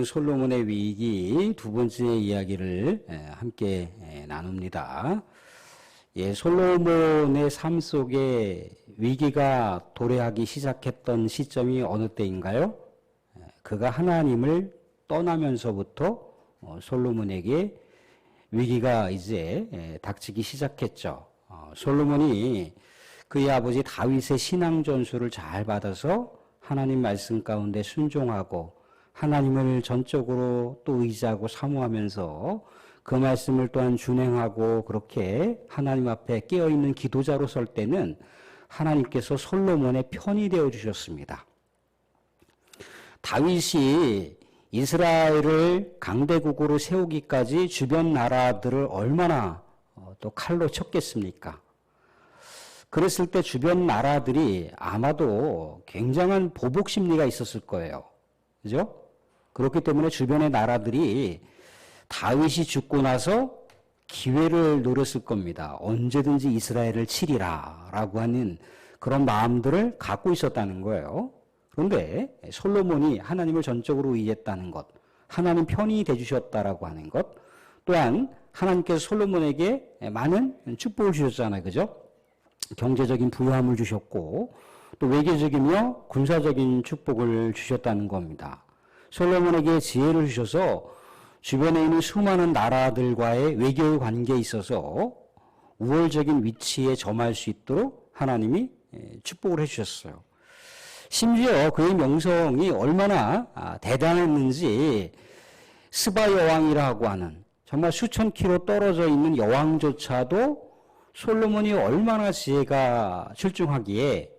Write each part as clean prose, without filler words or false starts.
그 솔로몬의 위기 두 번째 이야기를 함께 나눕니다. 솔로몬의 삶 속에 위기가 도래하기 시작했던 시점이 어느 때인가요? 그가 하나님을 떠나면서부터 솔로몬에게 위기가 이제 닥치기 시작했죠. 솔로몬이 그의 아버지 다윗의 신앙 전수를 잘 받아서 하나님 말씀 가운데 순종하고 하나님을 전적으로 또 의지하고 사모하면서 그 말씀을 또한 준행하고 그렇게 하나님 앞에 깨어있는 기도자로 설 때는 하나님께서 솔로몬의 편이 되어 주셨습니다. 다윗이 이스라엘을 강대국으로 세우기까지 주변 나라들을 얼마나 또 칼로 쳤겠습니까? 그랬을 때 주변 나라들이 아마도 굉장한 보복 심리가 있었을 거예요. 그죠? 그렇기 때문에 주변의 나라들이 다윗이 죽고 나서 기회를 노렸을 겁니다. 언제든지 이스라엘을 치리라 라고 하는 그런 마음들을 갖고 있었다는 거예요. 그런데 솔로몬이 하나님을 전적으로 의지했다는 것, 하나님 편이 되주셨다라고 하는 것, 또한 하나님께서 솔로몬에게 많은 축복을 주셨잖아요. 그죠? 경제적인 부유함을 주셨고 또 외교적이며 군사적인 축복을 주셨다는 겁니다. 솔로몬에게 지혜를 주셔서 주변에 있는 수많은 나라들과의 외교 관계에 있어서 우월적인 위치에 점할 수 있도록 하나님이 축복을 해주셨어요. 심지어 그의 명성이 얼마나 대단했는지 스바 여왕이라고 하는 정말 수천 킬로 떨어져 있는 여왕조차도 솔로몬이 얼마나 지혜가 출중하기에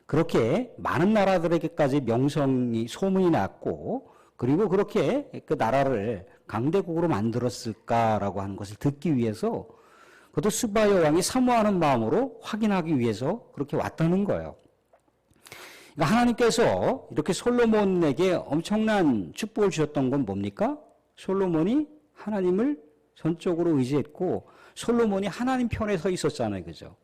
그렇게 많은 나라들에게까지 명성이 소문이 났고 그리고 그렇게 그 나라를 강대국으로 만들었을까라고 하는 것을 듣기 위해서 그것도 스바 여왕이 사모하는 마음으로 확인하기 위해서 그렇게 왔다는 거예요. 그러니까 하나님께서 이렇게 솔로몬에게 엄청난 축복을 주셨던 건 뭡니까? 솔로몬이 하나님을 전적으로 의지했고 솔로몬이 하나님 편에 서 있었잖아요. 그죠?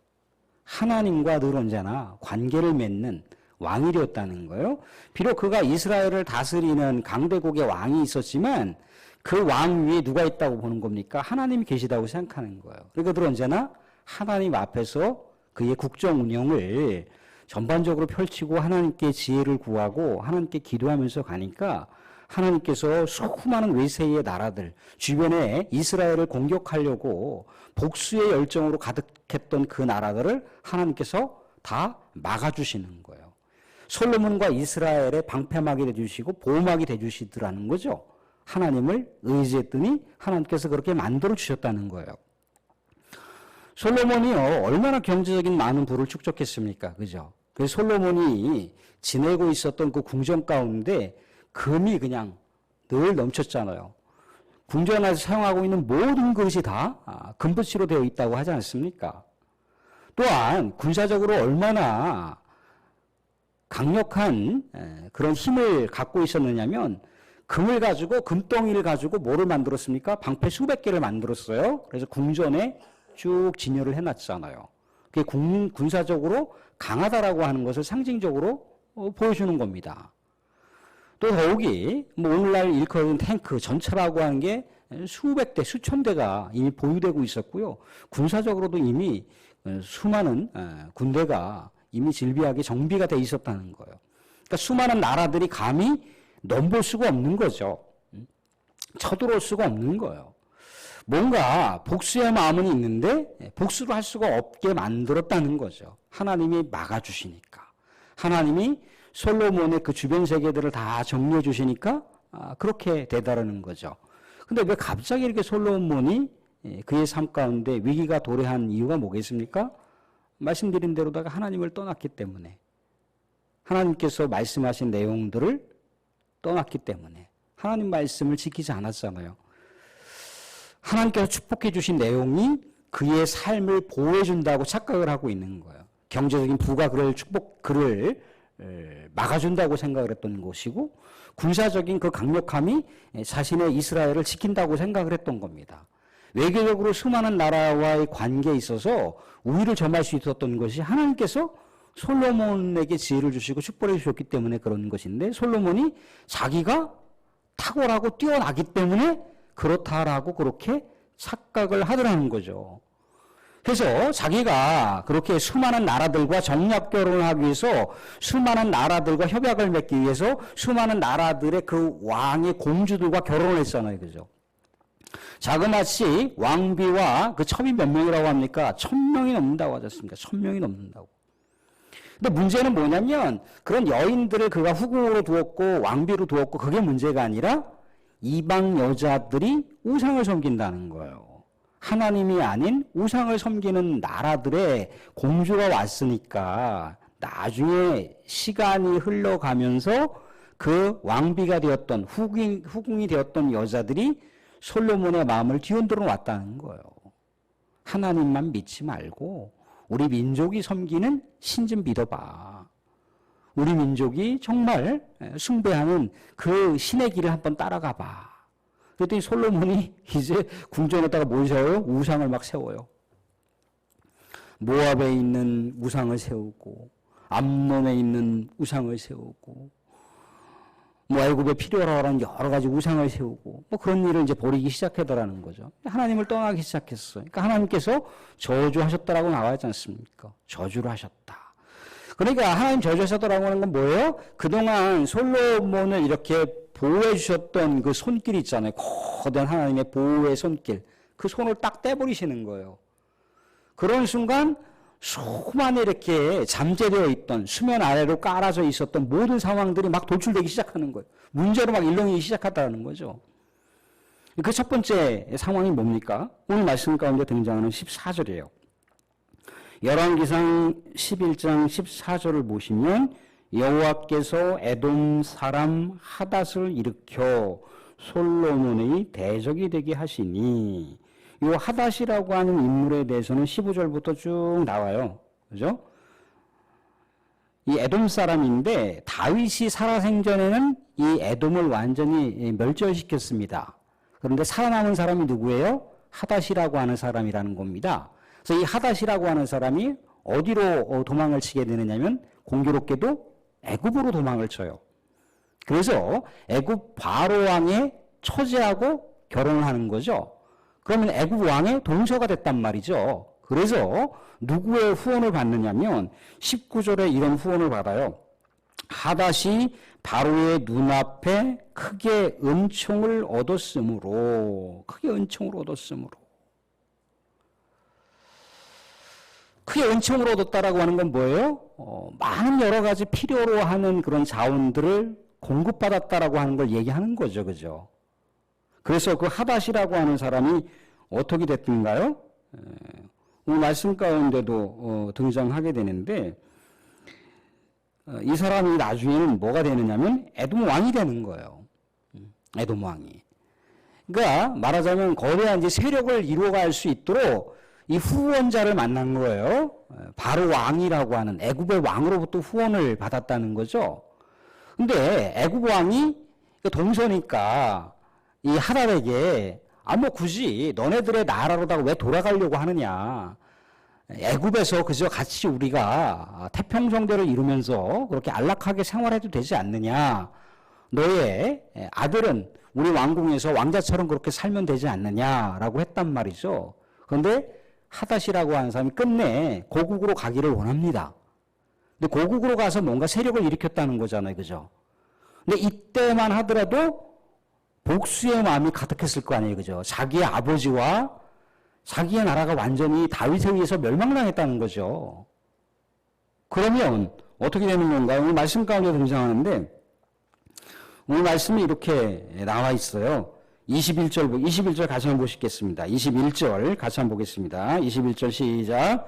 하나님과 늘 언제나 관계를 맺는 왕이 되었다는 거예요. 비록 그가 이스라엘을 다스리는 강대국의 왕이 있었지만 그 왕 위에 누가 있다고 보는 겁니까? 하나님이 계시다고 생각하는 거예요. 그러니까 늘 언제나 하나님 앞에서 그의 국정 운영을 전반적으로 펼치고 하나님께 지혜를 구하고 하나님께 기도하면서 가니까 하나님께서 수많은 외세의 나라들, 주변에 이스라엘을 공격하려고 복수의 열정으로 가득했던 그 나라들을 하나님께서 다 막아주시는 거예요. 솔로몬과 이스라엘의 방패막이 되주시고 보호막이 되주시더라는 거죠. 하나님을 의지했더니 하나님께서 그렇게 만들어 주셨다는 거예요. 솔로몬이요, 얼마나 경제적인 많은 부를 축적했습니까? 그죠? 그래서 솔로몬이 지내고 있었던 그 궁전 가운데 금이 그냥 늘 넘쳤잖아요. 궁전에서 사용하고 있는 모든 그릇이 다 금붙이로 되어 있다고 하지 않습니까? 또한 군사적으로 얼마나 강력한 그런 힘을 갖고 있었느냐면 금을 가지고 금덩이를 가지고 뭐를 만들었습니까? 방패 수백 개를 만들었어요. 그래서 궁전에 쭉 진열을 해놨잖아요. 그게 군사적으로 강하다라고 하는 것을 상징적으로 보여주는 겁니다. 또 더욱이 오늘날 일컬은 탱크, 전차라고 하는 게 수백 대, 수천 대가 이미 보유되고 있었고요. 군사적으로도 이미 수많은 군대가 이미 질비하게 정비가 돼 있었다는 거예요. 그러니까 수많은 나라들이 감히 넘볼 수가 없는 거죠. 쳐들어올 수가 없는 거예요. 뭔가 복수의 마음은 있는데 복수를 할 수가 없게 만들었다는 거죠. 하나님이 막아주시니까. 하나님이 솔로몬의 그 주변 세계들을 다 정리해 주시니까 그렇게 되다라는 거죠. 근데 왜 갑자기 이렇게 솔로몬이 그의 삶 가운데 위기가 도래한 이유가 뭐겠습니까? 말씀드린 대로다가 하나님을 떠났기 때문에, 하나님께서 말씀하신 내용들을 떠났기 때문에, 하나님 말씀을 지키지 않았잖아요. 하나님께서 축복해 주신 내용이 그의 삶을 보호해 준다고 착각을 하고 있는 거예요. 경제적인 부가 그를 막아준다고 생각을 했던 것이고, 군사적인 그 강력함이 자신의 이스라엘을 지킨다고 생각을 했던 겁니다. 외교적으로 수많은 나라와의 관계에 있어서 우위를 점할 수 있었던 것이 하나님께서 솔로몬에게 지혜를 주시고 축복해 주셨기 때문에 그런 것인데, 솔로몬이 자기가 탁월하고 뛰어나기 때문에 그렇다라고 그렇게 착각을 하더라는 거죠. 그래서 자기가 그렇게 수많은 나라들과 정략 결혼을 하기 위해서 수많은 나라들과 협약을 맺기 위해서 수많은 나라들의 그 왕의 공주들과 결혼을 했잖아요. 그죠? 자그마치 왕비와 그 첩이 몇 명이라고 합니까? 1000명이 넘는다고 하지 않습니까? 1000명이 넘는다고. 근데 문제는 뭐냐면 그런 여인들을 그가 후궁으로 두었고 왕비로 두었고 그게 문제가 아니라 이방 여자들이 우상을 섬긴다는 거예요. 하나님이 아닌 우상을 섬기는 나라들의 공주가 왔으니까 나중에 시간이 흘러가면서 그 왕비가 되었던 후궁이 되었던 여자들이 솔로몬의 마음을 뒤흔들어 왔다는 거예요. 하나님만 믿지 말고 우리 민족이 섬기는 신 좀 믿어봐. 우리 민족이 정말 숭배하는 그 신의 길을 한번 따라가 봐. 그랬더니 솔로몬이 이제 궁전에다가 뭘 세워요? 우상을 막 세워요. 모압에 있는 우상을 세우고 암몬에 있는 우상을 세우고 뭐 애굽에 필요로 하는 여러 가지 우상을 세우고 뭐 그런 일을 이제 벌이기 시작하더라는 거죠. 하나님을 떠나기 시작했어요. 그러니까 하나님께서 저주하셨다라고 나와 있지 않습니까? 저주를 하셨다. 그러니까 하나님 저주하셨다라고 하는 건 뭐예요? 그동안 솔로몬을 이렇게 보호해 주셨던 그 손길 있잖아요. 거대한 하나님의 보호의 손길. 그 손을 딱 떼버리시는 거예요. 그런 순간 수많이 이렇게 잠재되어 있던 수면 아래로 깔아져 있었던 모든 상황들이 막 돌출되기 시작하는 거예요. 문제로 막 일렁이기 시작하다는 거죠. 그 첫 번째 상황이 뭡니까? 오늘 말씀 가운데 등장하는 14절이에요. 열왕기상 11장 14절을 보시면 여호와께서 에돔 사람 하닷을 일으켜 솔로몬의 대적이 되게 하시니 이 하닷이라고 하는 인물에 대해서는 15절부터 쭉 나와요. 그죠? 이 에돔 사람인데 다윗이 살아생전에는 이 에돔을 완전히 멸절시켰습니다. 그런데 살아남은 사람이 누구예요? 하닷이라고 하는 사람이라는 겁니다. 그래서 이 하닷이라고 하는 사람이 어디로 도망을 치게 되느냐면 공교롭게도 애굽으로 도망을 쳐요. 그래서 애굽 바로 왕의 처제하고 결혼을 하는 거죠. 그러면 애굽 왕의 동서가 됐단 말이죠. 그래서 누구의 후원을 받느냐면 19절에 이런 후원을 받아요. 하닷이 바로의 눈앞에 크게 은총을 얻었으므로 크게 은총을 얻었다라고 하는 건 뭐예요? 많은 여러 가지 필요로 하는 그런 자원들을 공급받았다라고 하는 걸 얘기하는 거죠. 그죠? 그래서 그 하닷이라고 하는 사람이 어떻게 됐던가요? 오늘 말씀 가운데도 등장하게 되는데 이 사람이 나중에는 뭐가 되느냐면 에돔 왕이 되는 거예요. 에돔 왕이. 그러니까 말하자면 거대한 이제 세력을 이루어갈 수 있도록 이 후원자를 만난 거예요. 바로 왕이라고 하는 애굽의 왕으로부터 후원을 받았다는 거죠. 근데 애굽 왕이 동서니까 이 하닷에게 뭐 굳이 너네들의 나라로다가 왜 돌아가려고 하느냐. 애굽에서 그저 같이 우리가 태평성대를 이루면서 그렇게 안락하게 생활해도 되지 않느냐. 너의 아들은 우리 왕궁에서 왕자처럼 그렇게 살면 되지 않느냐라고 했단 말이죠. 그런데 하닷이라고 하는 사람이 끝내 고국으로 가기를 원합니다. 근데 고국으로 가서 뭔가 세력을 일으켰다는 거잖아요. 그죠? 근데 이때만 하더라도 복수의 마음이 가득했을 거 아니에요. 그죠? 자기의 아버지와 자기의 나라가 완전히 다윗에 의해서 멸망당했다는 거죠. 그러면 어떻게 되는 건가요? 오늘 말씀 가운데 등장하는데 오늘 말씀이 이렇게 나와 있어요. 21절 같이 한번 보시겠습니다. 21절 같이 한번 보겠습니다. 21절 시작.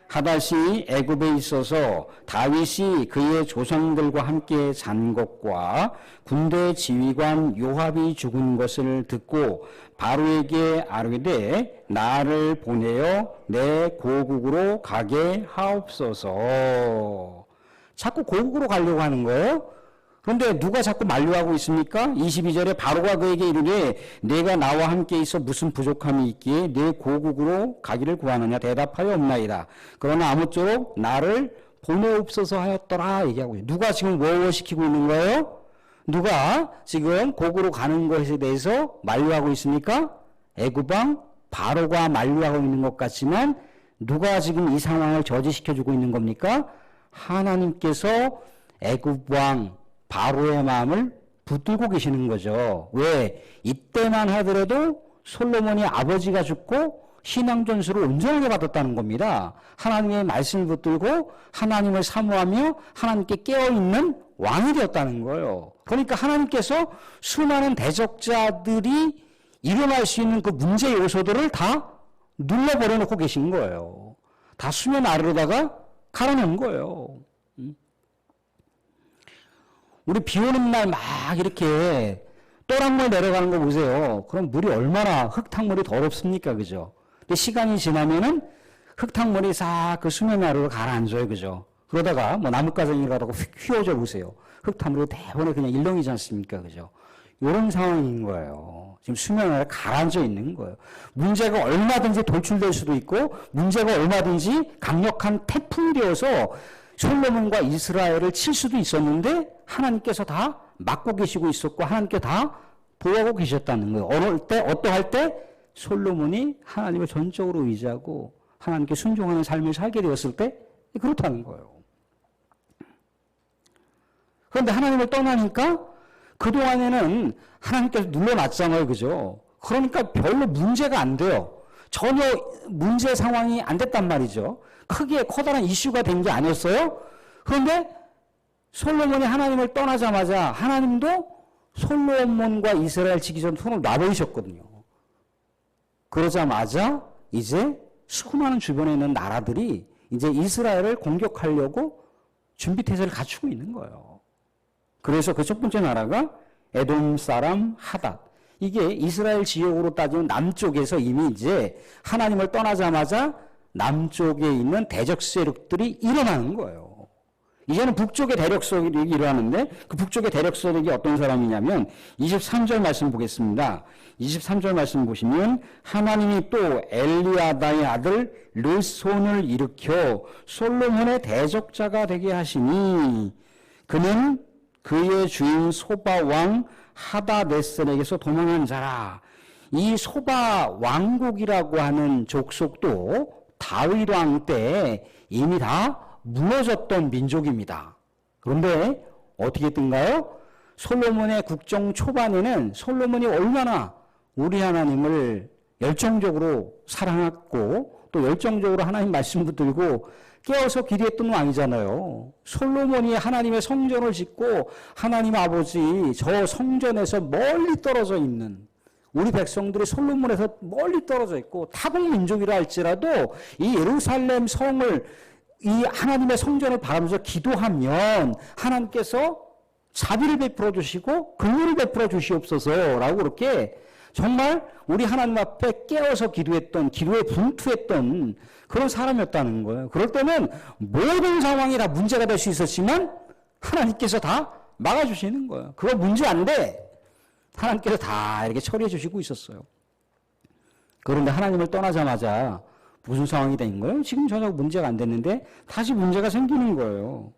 하닷이 애굽에 있어서 다윗이 그의 조상들과 함께 잔 것과 군대 지휘관 요압이 죽은 것을 듣고 바로에게 아뢰되 나를 보내어 내 고국으로 가게 하옵소서. 자꾸 고국으로 가려고 하는 거예요. 그런데 누가 자꾸 만류하고 있습니까? 22절에 바로가 그에게 이르되 내가 나와 함께 있어 무슨 부족함이 있기에 내 고국으로 가기를 구하느냐 대답하여 없나이다. 그러나 아무쪼록 나를 보내옵소서 하였더라 얘기하고 있어요. 누가 지금 뭐 시키고 있는 거예요? 누가 지금 고국으로 가는 것에 대해서 만류하고 있습니까? 애굽왕 바로가 만류하고 있는 것 같지만 누가 지금 이 상황을 저지시켜주고 있는 겁니까? 하나님께서 애굽왕 바로의 마음을 붙들고 계시는 거죠. 왜? 이때만 하더라도 솔로몬이 아버지가 죽고 신앙 전수를 온전하게 받았다는 겁니다. 하나님의 말씀을 붙들고 하나님을 사모하며 하나님께 깨어있는 왕이 되었다는 거예요. 그러니까 하나님께서 수많은 대적자들이 일어날 수 있는 그 문제 요소들을 다 눌러버려 놓고 계신 거예요. 다 수면 아래로다가 갈아놓은 거예요. 우리 비 오는 날 막 이렇게 또랑물 내려가는 거 보세요. 그럼 물이 얼마나 흙탕물이 더럽습니까? 그죠? 근데 시간이 지나면은 흙탕물이 싹 그 수면 아래로 가라앉아요. 그죠? 그러다가 뭐 나뭇가지라고 휘어져 보세요. 흙탕물이 대부분 그냥 일렁이지 않습니까? 그죠? 이런 상황인 거예요. 지금 수면 아래 가라앉아 있는 거예요. 문제가 얼마든지 돌출될 수도 있고 문제가 얼마든지 강력한 태풍이 되어서 솔로몬과 이스라엘을 칠 수도 있었는데 하나님께서 다 막고 계시고 있었고 하나님께 다 보호하고 계셨다는 거예요. 어느 때 어떠할 때 솔로몬이 하나님을 전적으로 의지하고 하나님께 순종하는 삶을 살게 되었을 때 그렇다는 거예요. 그런데 하나님을 떠나니까 그동안에는 하나님께서 눌러놨잖아요. 그죠? 그러니까 별로 문제가 안 돼요. 전혀 문제 상황이 안 됐단 말이죠. 크게 커다란 이슈가 된 게 아니었어요. 그런데 솔로몬이 하나님을 떠나자마자 하나님도 솔로몬과 이스라엘 지기 전 손을 놔버리셨거든요. 그러자마자 이제 수많은 주변에 있는 나라들이 이제 이스라엘을 공격하려고 준비태세를 갖추고 있는 거예요. 그래서 그 첫 번째 나라가 에돔 사람 하닷. 이게 이스라엘 지역으로 따지면 남쪽에서 이미 이제 하나님을 떠나자마자 남쪽에 있는 대적 세력들이 일어나는 거예요. 이제는 북쪽의 대적 세력이 일어나는데 그 북쪽의 대적 세력이 어떤 사람이냐면 23절 말씀 보겠습니다. 23절 말씀 보시면 하나님이 또 엘리아다의 아들 르손을 일으켜 솔로몬의 대적자가 되게 하시니 그는 그의 주인 소바 왕 하다네셀에게서 도망한 자라. 이 소바 왕국이라고 하는 족속도 다윗 왕 때 이미 다 무너졌던 민족입니다. 그런데 어떻게 했던가요? 솔로몬의 국정 초반에는 솔로몬이 얼마나 우리 하나님을 열정적으로 사랑했고 또 열정적으로 하나님 말씀 붙들고 깨어서 기도했던 왕이잖아요. 솔로몬이 하나님의 성전을 짓고 하나님 아버지 저 성전에서 멀리 떨어져 있는 우리 백성들이 솔로몬에서 멀리 떨어져 있고 타국 민족이라 할지라도 이 예루살렘 성을 이 하나님의 성전을 바라면서 기도하면 하나님께서 자비를 베풀어 주시고 긍휼을 베풀어 주시옵소서라고 그렇게 정말 우리 하나님 앞에 깨어서 기도했던 기도에 분투했던 그런 사람이었다는 거예요. 그럴 때는 모든 상황이 다 문제가 될 수 있었지만 하나님께서 다 막아주시는 거예요. 그거 문제 안 돼. 하나님께서 다 이렇게 처리해 주시고 있었어요. 그런데 하나님을 떠나자마자 무슨 상황이 된 거예요? 지금 전혀 문제가 안 됐는데 다시 문제가 생기는 거예요.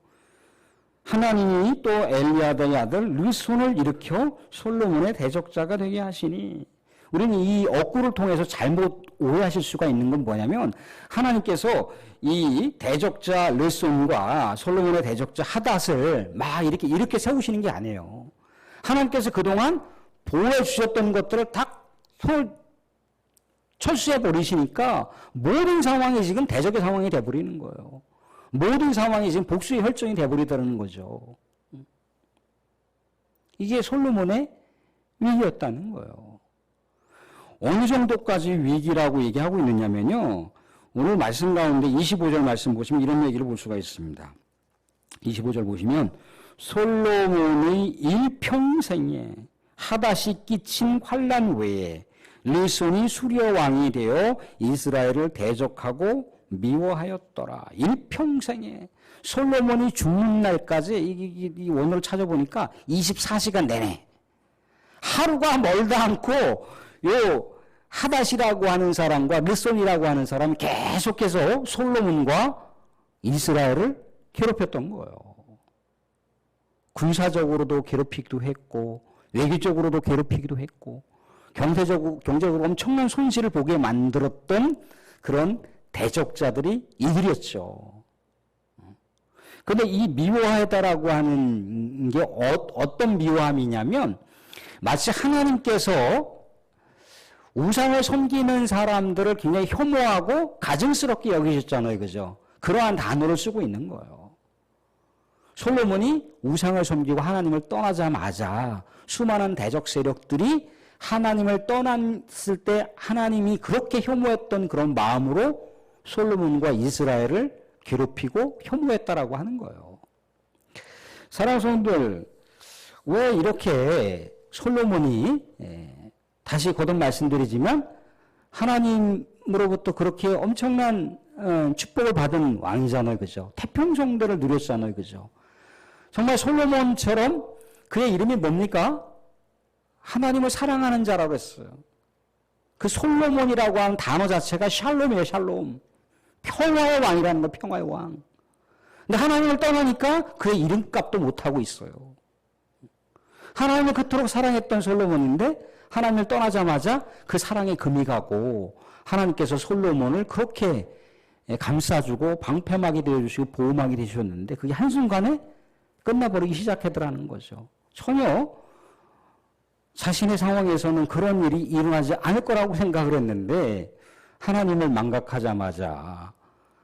하나님이 또 엘리아다의 아들 르손을 일으켜 솔로몬의 대적자가 되게 하시니 우리는 이 억구를 통해서 잘못 오해하실 수가 있는 건 뭐냐면 하나님께서 이 대적자 르손과 솔로몬의 대적자 하닷을 막 이렇게 세우시는 게 아니에요. 하나님께서 그동안 보호해 주셨던 것들을 다 손을 철수해 버리시니까 모든 상황이 지금 대적의 상황이 돼버리는 거예요. 모든 상황이 지금 복수의 혈전이 돼버리다는 거죠. 이게 솔로몬의 위기였다는 거예요. 어느 정도까지 위기라고 얘기하고 있느냐면요. 오늘 말씀 가운데 25절 말씀 보시면 이런 얘기를 볼 수가 있습니다. 25절 보시면 솔로몬의 일평생에 하닷이 끼친 환난 외에 르손이 수려 왕이 되어 이스라엘을 대적하고 미워하였더라. 일평생에 솔로몬이 죽는 날까지 이 원어를 찾아보니까 24시간 내내 하루가 멀다 않고 요 하닷이라고 하는 사람과 르손이라고 하는 사람이 계속해서 솔로몬과 이스라엘을 괴롭혔던 거예요. 군사적으로도 괴롭히기도 했고 외교적으로도 괴롭히기도 했고 경제적으로 엄청난 손실을 보게 만들었던 그런 대적자들이 이들이었죠. 그런데 이 미워하다라고 하는 게 어떤 미워함이냐면 마치 하나님께서 우상을 섬기는 사람들을 굉장히 혐오하고 가증스럽게 여기셨잖아요. 그죠? 그러한 단어를 쓰고 있는 거예요. 솔로몬이 우상을 섬기고 하나님을 떠나자마자 수많은 대적 세력들이 하나님을 떠났을 때 하나님이 그렇게 혐오했던 그런 마음으로 솔로몬과 이스라엘을 괴롭히고 혐오했다라고 하는 거예요. 사랑하는 성도들, 왜 이렇게 솔로몬이 다시 거듭 말씀드리지만 하나님으로부터 그렇게 엄청난 축복을 받은 왕이잖아요. 그죠? 태평성대를 누렸잖아요. 그죠? 정말 솔로몬처럼 그의 이름이 뭡니까? 하나님을 사랑하는 자라고 했어요. 그 솔로몬이라고 하는 단어 자체가 샬롬이에요. 샬롬. 평화의 왕이라는 거, 평화의 왕. 근데 하나님을 떠나니까 그의 이름값도 못하고 있어요. 하나님을 그토록 사랑했던 솔로몬인데 하나님을 떠나자마자 그 사랑에 금이 가고 하나님께서 솔로몬을 그렇게 감싸주고 방패막이 되어주시고 보호막이 되셨는데 그게 한순간에 끝나버리기 시작하더라는 거죠. 전혀 자신의 상황에서는 그런 일이 일어나지 않을 거라고 생각을 했는데 하나님을 망각하자마자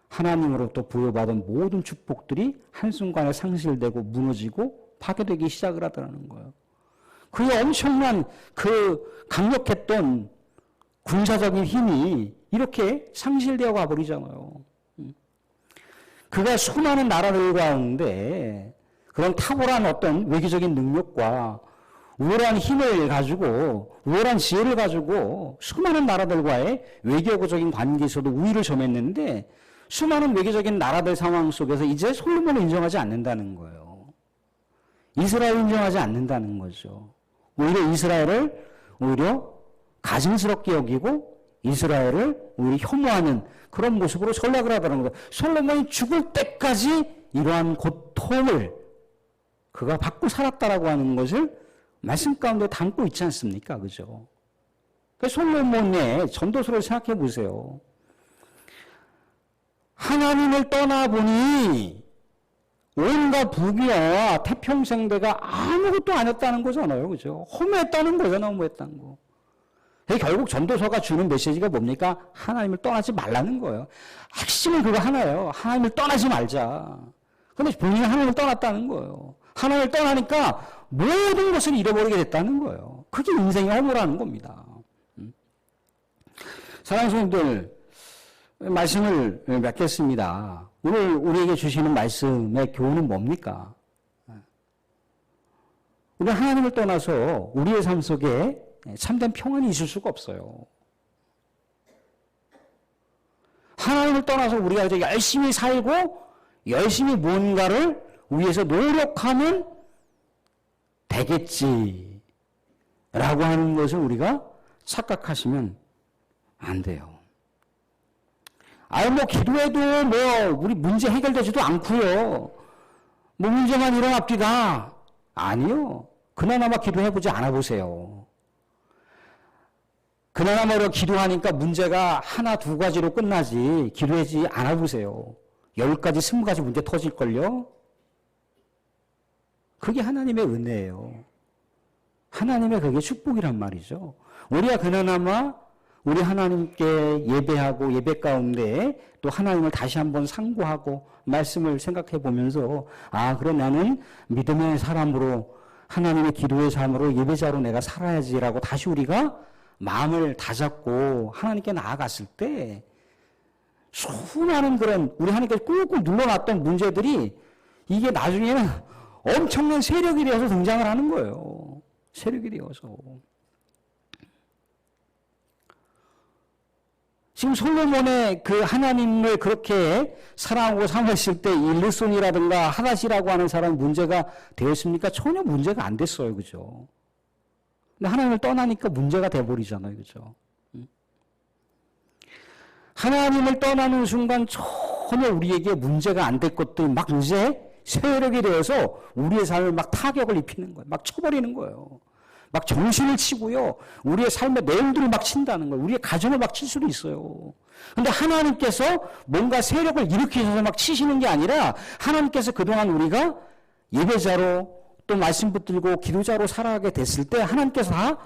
하나님으로부터 부여받은 모든 축복들이 한순간에 상실되고 무너지고 파괴되기 시작을 하더라는 거예요. 그의 엄청난 그 강력했던 군사적인 힘이 이렇게 상실되어 가버리잖아요. 그가 수많은 나라들 가운데 그런 탁월한 어떤 외교적인 능력과 우월한 힘을 가지고 우월한 지혜를 가지고 수많은 나라들과의 외교적인 관계에서도 우위를 점했는데 수많은 외교적인 나라들 상황 속에서 이제 솔로몬을 인정하지 않는다는 거예요. 이스라엘을 인정하지 않는다는 거죠. 오히려 이스라엘을 오히려 가증스럽게 여기고 이스라엘을 오히려 혐오하는 그런 모습으로 전략을 하더라는 거예요. 솔로몬이 죽을 때까지 이러한 고통을 그가 받고 살았다라고 하는 것을 말씀 가운데 담고 있지 않습니까? 그죠? 솔로몬의 전도서를 생각해 보세요. 하나님을 떠나보니 온갖 부귀와 태평성대가 아무것도 아니었다는 거잖아요. 그죠? 허무했다는 거잖아요. 허무했다는 거. 결국 전도서가 주는 메시지가 뭡니까? 하나님을 떠나지 말라는 거예요. 핵심은 그거 하나예요. 하나님을 떠나지 말자. 그런데 본인이 하나님을 떠났다는 거예요. 하나님을 떠나니까 모든 것을 잃어버리게 됐다는 거예요. 그게 인생의 허무라는 겁니다. 사랑하는 성도들, 말씀을 맺겠습니다. 오늘 우리에게 주시는 말씀의 교훈은 뭡니까? 우리 하나님을 떠나서 우리의 삶 속에 참된 평안이 있을 수가 없어요. 하나님을 떠나서 우리가 이제 열심히 살고 열심히 뭔가를 위해서 노력하면 되겠지라고 하는 것을 우리가 착각하시면 안 돼요. 기도해도 우리 문제 해결되지도 않고요. 문제만 일어납디다. 아니요. 그나마 기도해보지 않아보세요. 그나마 기도하니까 문제가 하나, 두 가지로 끝나지 기도하지 않아보세요. 10가지, 20가지 문제 터질걸요? 그게 하나님의 은혜예요. 하나님의 그게 축복이란 말이죠. 우리가 그나마 우리 하나님께 예배하고 예배 가운데 또 하나님을 다시 한번 상고하고 말씀을 생각해 보면서 그래 나는 믿음의 사람으로 하나님의 기도의 삶으로 예배자로 내가 살아야지라고 다시 우리가 마음을 다잡고 하나님께 나아갔을 때 수많은 그런 우리 하나님께 꾹꾹 눌러놨던 문제들이 이게 나중에는 엄청난 세력이 되어서 등장을 하는 거예요. 세력이 되어서. 지금 솔로몬의 그 하나님을 그렇게 사랑하고 사모했을 때 일르손이라든가 하닷이라고 하는 사람 문제가 되었습니까? 전혀 문제가 안 됐어요. 그죠? 근데 하나님을 떠나니까 문제가 돼버리잖아요. 그죠? 하나님을 떠나는 순간 전혀 우리에게 문제가 안 될 것들이 막 이제 세력이 되어서 우리의 삶을 막 타격을 입히는 거예요. 막 쳐버리는 거예요. 막 정신을 치고요. 우리의 삶의 내용들을 막 친다는 거예요. 우리의 가정을 막 칠 수도 있어요. 근데 하나님께서 뭔가 세력을 일으키셔서 막 치시는 게 아니라 하나님께서 그동안 우리가 예배자로 또 말씀 붙들고 기도자로 살아가게 됐을 때 하나님께서 다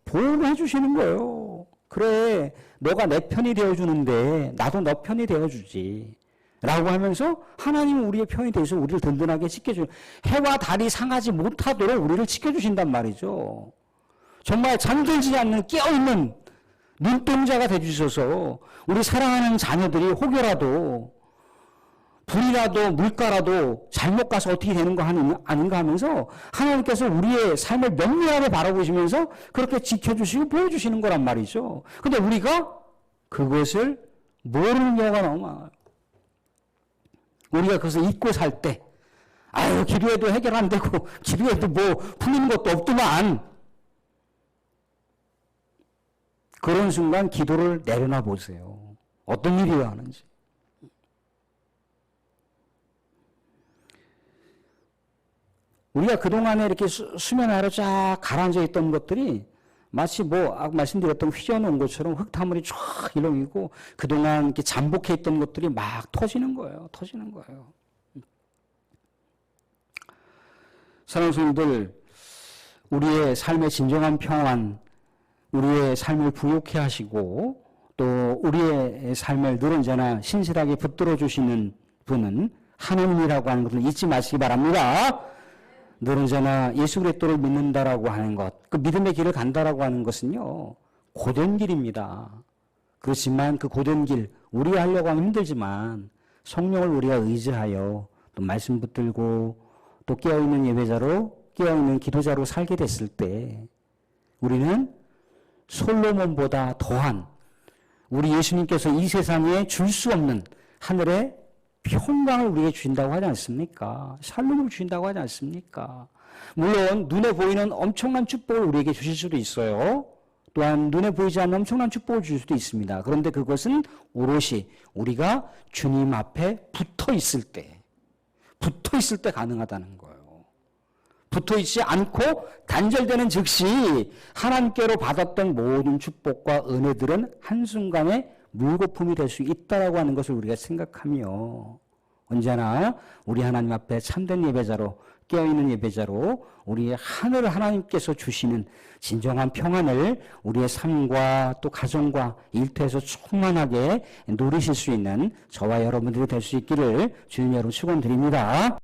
보호해 주시는 거예요. 그래, 너가 내 편이 되어주는데 나도 너 편이 되어주지. 라고 하면서 하나님은 우리의 편이 되어서 우리를 든든하게 지켜줘요. 해와 달이 상하지 못하도록 우리를 지켜주신단 말이죠. 정말 잠들지 않는 깨어있는 눈동자가 되주셔서 우리 사랑하는 자녀들이 혹여라도 불이라도 물가라도 잘못 가서 어떻게 되는 거 아닌가 하면서 하나님께서 우리의 삶을 면밀하게 바라보시면서 그렇게 지켜주시고 보여주시는 거란 말이죠. 근데 우리가 그것을 모르는 경우가 너무 많아요. 우리가 그것을 잊고 살 때, 아유, 기도해도 해결 안 되고, 기도해도 뭐 풀리는 것도 없더만. 그런 순간 기도를 내려놔 보세요. 어떤 일이 일어나는지. 우리가 그동안에 이렇게 수면 아래로 쫙 가라앉아 있던 것들이 마치 뭐 아까 말씀드렸던 휘저어놓은 것처럼 흙탕물이 쫙 일렁이고 그동안 이렇게 잠복해 있던 것들이 막 터지는 거예요. 터지는 거예요. 사랑하는 성도들, 우리의 삶의 진정한 평안, 우리의 삶을 부욕해 하시고 또 우리의 삶을 늘 언제나 신실하게 붙들어 주시는 분은 하나님이라고 하는 것을 잊지 마시기 바랍니다. 늘 언제나 예수 그리스도를 믿는다라고 하는 것, 그 믿음의 길을 간다라고 하는 것은요, 고된 길입니다. 그렇지만 그 고된 길, 우리가 하려고 하면 힘들지만 성령을 우리가 의지하여 또 말씀 붙들고 또 깨어있는 예배자로, 깨어있는 기도자로 살게 됐을 때 우리는 솔로몬보다 더한 우리 예수님께서 이 세상에 줄 수 없는 하늘의 평강을 우리에게 주신다고 하지 않습니까? 샬롬을 주신다고 하지 않습니까? 물론 눈에 보이는 엄청난 축복을 우리에게 주실 수도 있어요. 또한 눈에 보이지 않는 엄청난 축복을 주실 수도 있습니다. 그런데 그것은 오롯이 우리가 주님 앞에 붙어 있을 때 가능하다는 거예요. 붙어 있지 않고 단절되는 즉시 하나님께로 받았던 모든 축복과 은혜들은 한순간에 물거품이 될 수 있다라고 하는 것을 우리가 생각하며 언제나 우리 하나님 앞에 참된 예배자로 깨어있는 예배자로 우리의 하늘 하나님께서 주시는 진정한 평안을 우리의 삶과 또 가정과 일터에서 충만하게 누리실 수 있는 저와 여러분들이 될 수 있기를 주님 여러분 축원드립니다.